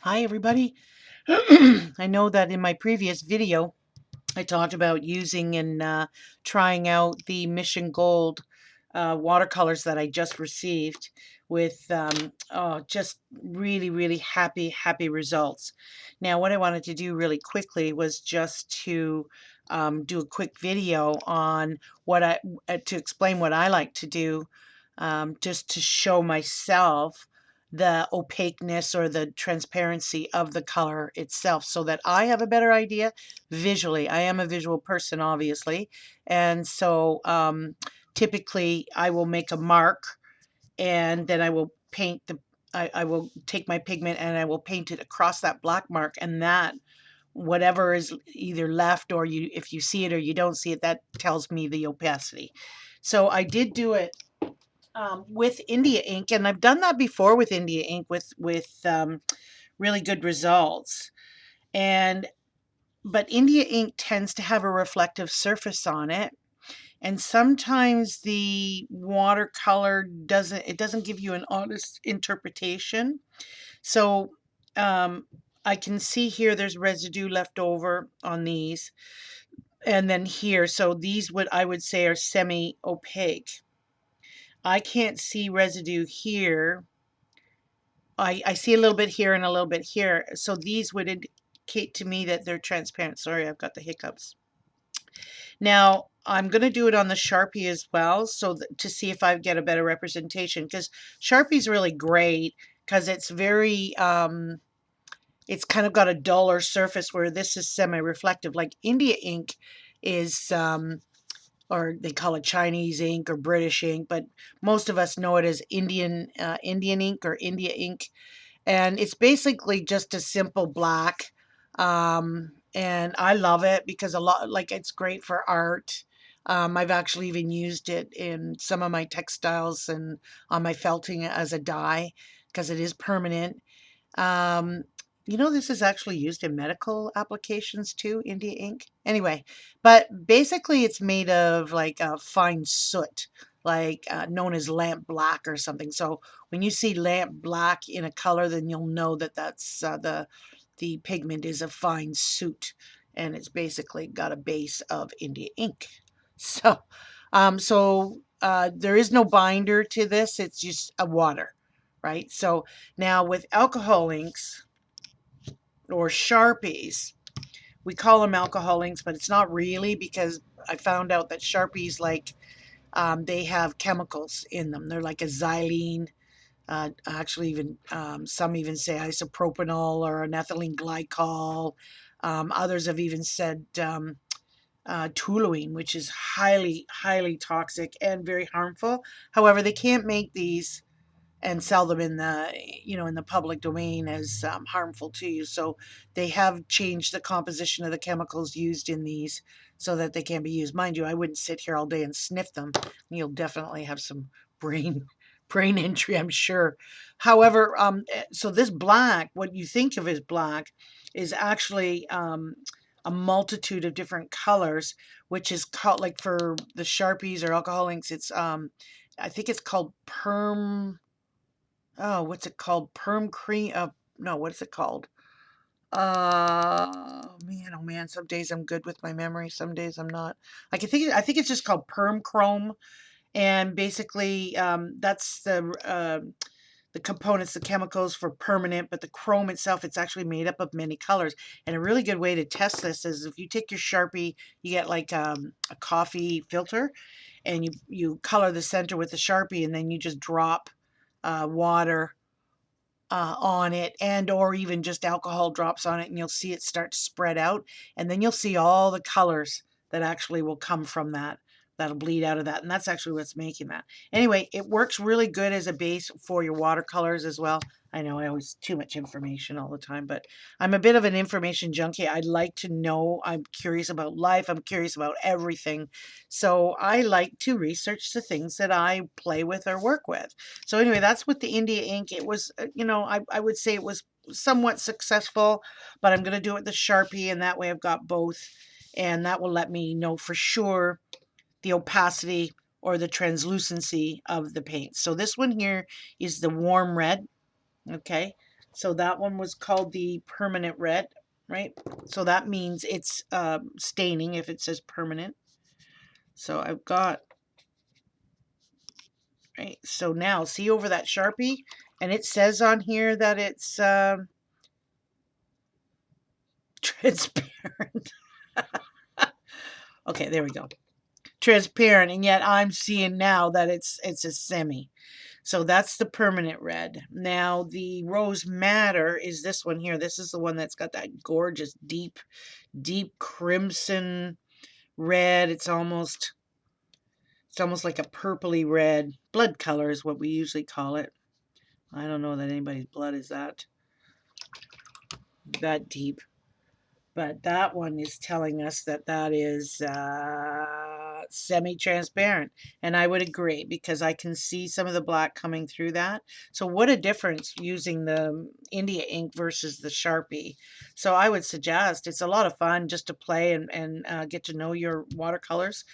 Hi everybody. I know that in my previous video I talked about using and trying out the Mission Gold watercolors that I just received with just really happy results. Now what I wanted to do really quickly was just to do a quick video on what to explain what I like to do, just to show myself the opaqueness or the transparency of the color itself so that I have a better idea visually. I am a visual person, obviously. And so typically I will make a mark and then I will paint I will take my pigment and I will paint it across that black mark, and that whatever is either left or if you see it or you don't see it, that tells me the opacity. So I did do it with India ink, and I've done that before with India ink with really good results. And but India ink tends to have a reflective surface on it, and sometimes the watercolor doesn't give you an honest interpretation. So I can see here there's residue left over on these, and then here, so these I would say are semi opaque. I can't see residue here. I see a little bit here and a little bit here. So these would indicate to me that they're transparent. Sorry, I've got the hiccups. Now, I'm going to do it on the Sharpie as well, so to see if I get a better representation, because Sharpie's really great because it's very, it's kind of got a duller surface where this is semi-reflective. Like India ink is, or they call it Chinese ink or British ink, but most of us know it as Indian ink or India ink. And it's basically just a simple black. And I love it because like it's great for art. I've actually even used it in some of my textiles and on my felting as a dye because it is permanent. Um, this is actually used in medical applications too, India ink. Anyway, but basically it's made of like a fine soot, like known as lamp black or something. So when you see lamp black in a color, then you'll know that that's the pigment is a fine soot, and it's basically got a base of India ink. So, there is no binder to this. It's just a water, right? So now with alcohol inks or Sharpies, we call them alcohol inks, but it's not really, because I found out that Sharpies, like, they have chemicals in them. They're like a xylene, actually even some even say isopropanol or an ethylene glycol. Others have even said toluene, which is highly toxic and very harmful. However, they can't make these and sell them in the public domain as harmful to you. So they have changed the composition of the chemicals used in these so that they can be used. Mind you, I wouldn't sit here all day and sniff them. You'll definitely have some brain injury, I'm sure. However, so this black, what you think of as black, is actually a multitude of different colors, which is called, like for the Sharpies or alcohol inks, it's I think it's called perm. Oh, what's it called? Perm cream. No, what is it called? Man, oh man. Some days I'm good with my memory. Some days I'm not. I think it's just called perm chrome, and basically, that's the components, the chemicals for permanent. But the chrome itself, it's actually made up of many colors. And a really good way to test this is if you take your Sharpie, you get like a coffee filter, and you color the center with the Sharpie, and then you just drop water on it, and or even just alcohol drops on it, and you'll see it start to spread out, and then you'll see all the colors that actually will come from that, that'll bleed out of that, and that's actually what's making that. Anyway, it works really good as a base for your watercolors as well. I know I always too much information all the time, but I'm a bit of an information junkie. I like to know. I'm curious about life. I'm curious about everything. So I like to research the things that I play with or work with. So anyway, that's with the India ink. It was, I would say it was somewhat successful, but I'm going to do it with the Sharpie, and that way I've got both, and that will let me know for sure the opacity or the translucency of the paint. So this one here is the warm red. Okay, So that one was called the permanent red, right? So that means it's staining if it says permanent. So I've got, right? So now see over that Sharpie, and it says on here that it's transparent. Okay, there we go. Transparent, and yet I'm seeing now that it's a semi. So that's the permanent red. Now the rose madder is this one here. This is the one that's got that gorgeous deep crimson red. It's almost like a purpley red. Blood color is what we usually call it. I don't know that anybody's blood is that deep. But that one is telling us that that is semi-transparent. And I would agree because I can see some of the black coming through that. So what a difference using the India ink versus the Sharpie. So I would suggest it's a lot of fun just to play and get to know your watercolors.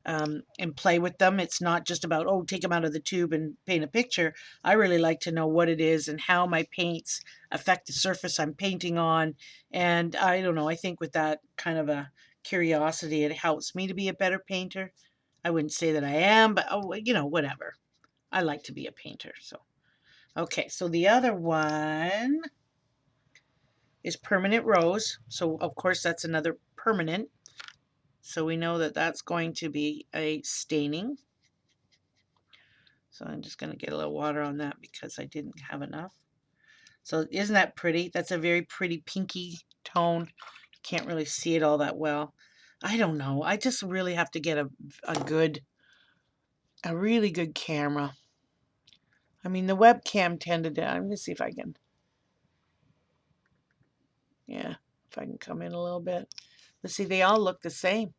And play with them. It's not just about, oh, take them out of the tube and paint a picture. I really like to know what it is and how my paints affect the surface I'm painting on. And I don't know, I think with that kind of a curiosity, it helps me to be a better painter. I wouldn't say that I am, but oh, you know, whatever. I like to be a painter. So, okay, so the other one is permanent rose. So, of course, that's another permanent. So we know that that's going to be a staining. So I'm just going to get a little water on that because I didn't have enough. So isn't that pretty? That's a very pretty pinky tone. Can't really see it all that well. I don't know. I just really have to get a really good camera. I mean, the webcam tended to, I'm going to see if I can, yeah, if I can come in a little bit. But see, they all look the same.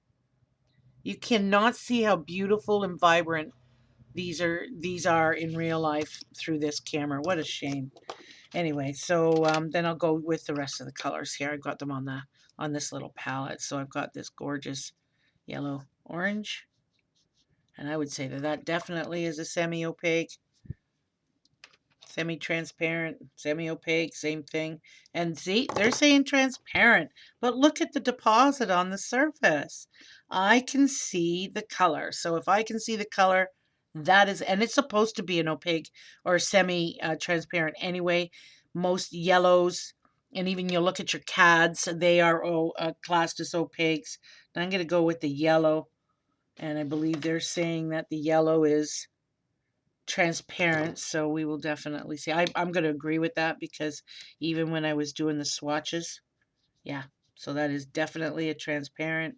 You cannot see how beautiful and vibrant these are in real life through this camera. What a shame. Anyway, so then I'll go with the rest of the colors here. I've got them on this little palette. So I've got this gorgeous yellow orange. And I would say that that definitely is a semi-opaque, semi-transparent, semi-opaque, same thing. And see, they're saying transparent, but look at the deposit on the surface. I can see the color. So if I can see the color, that is, and it's supposed to be an opaque or semi-transparent anyway. Most yellows, and even you look at your CADs, they are classed as opaques. And I'm going to go with the yellow, and I believe they're saying that the yellow is transparent, so we will definitely see. I'm going to agree with that because even when I was doing the swatches, yeah, so that is definitely a transparent.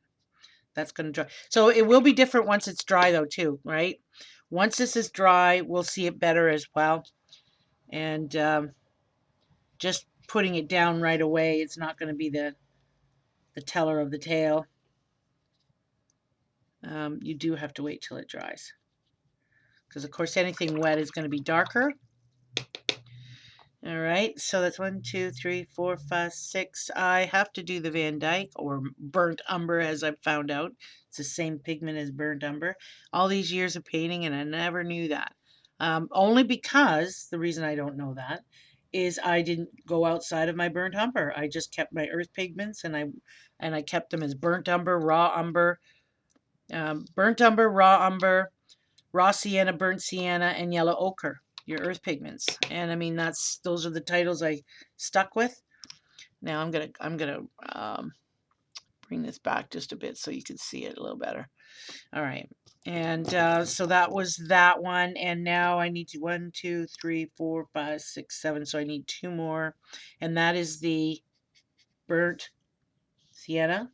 That's going to dry. So it will be different once it's dry though too, right? Once this is dry, we'll see it better as well. And just putting it down right away, it's not going to be the teller of the tale. You do have to wait till it dries. Because of course anything wet is going to be darker. All right, so that's 1, 2, 3, 4, 5, 6. I have to do the Van Dyke or burnt umber, as I've found out. It's the same pigment as burnt umber. All these years of painting, and I never knew that. Only because the reason I don't know that is I didn't go outside of my burnt umber. I just kept my earth pigments, and I kept them as burnt umber, raw umber, raw sienna, burnt sienna, and yellow ochre, your earth pigments. And I mean, those are the titles I stuck with. Now I'm gonna bring this back just a bit so you can see it a little better. All right, and so that was that one, and now I need to 1, 2, 3, 4, 5, 6, 7. So I need 2 more, and that is the burnt sienna.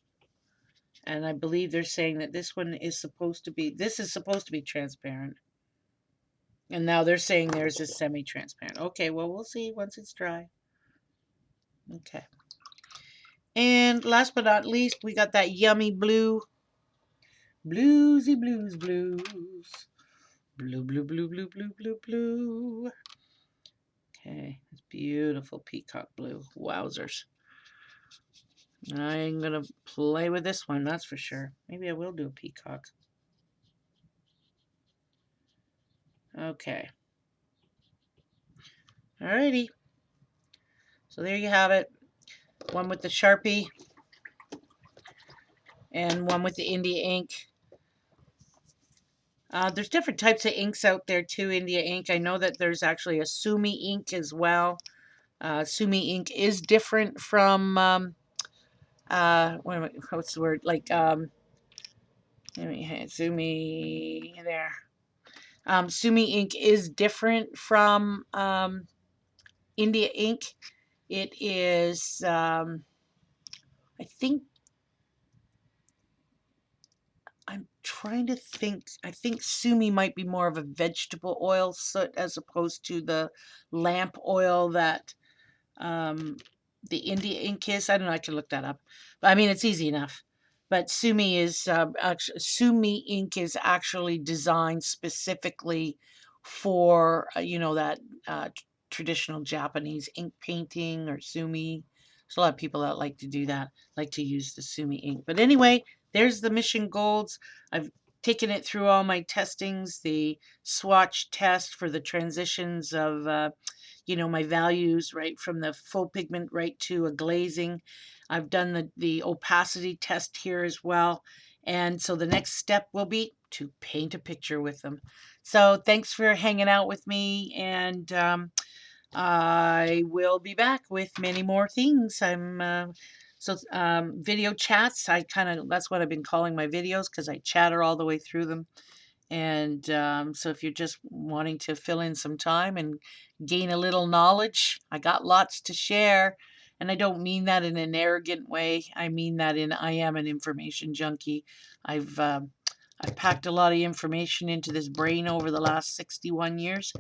And I believe they're saying that this one is supposed to be, transparent. And now they're saying theirs is semi-transparent. Okay, well, we'll see once it's dry. Okay. And last but not least, we got that yummy blue. Bluesy blues blues. Blue, blue, blue, blue, blue, blue, blue. Okay, it's beautiful peacock blue. Wowzers. I'm going to play with this one, that's for sure. Maybe I will do a peacock. Okay. Alrighty. So there you have it. One with the Sharpie and one with the India ink. There's different types of inks out there too, India ink. I know that there's actually a Sumi ink as well. Sumi ink is different from, what's the word? Like, Sumi, there. Sumi ink is different from India ink. It is, I think, I'm trying to think. I think Sumi might be more of a vegetable oil soot as opposed to the lamp oil that um, the India ink is. I don't know. I can look that up. But I mean, it's easy enough. But Sumi ink is actually designed specifically for that traditional Japanese ink painting or Sumi. There's a lot of people that like to do that, like to use the Sumi ink. But anyway, there's the Mission Golds. I've taken it through all my testings, the swatch test for the transitions of my values, right from the full pigment right to a glazing. I've done the opacity test here as well. And so the next step will be to paint a picture with them. So thanks for hanging out with me, and I will be back with many more things. Video chats. That's what I've been calling my videos because I chatter all the way through them. And so if you're just wanting to fill in some time and gain a little knowledge, I got lots to share. And I don't mean that in an arrogant way. I mean that I am an information junkie. I've packed a lot of information into this brain over the last 61 years,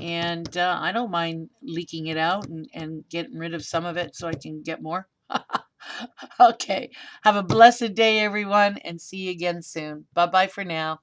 and I don't mind leaking it out and getting rid of some of it so I can get more. Okay. Have a blessed day, everyone, and see you again soon. Bye bye for now.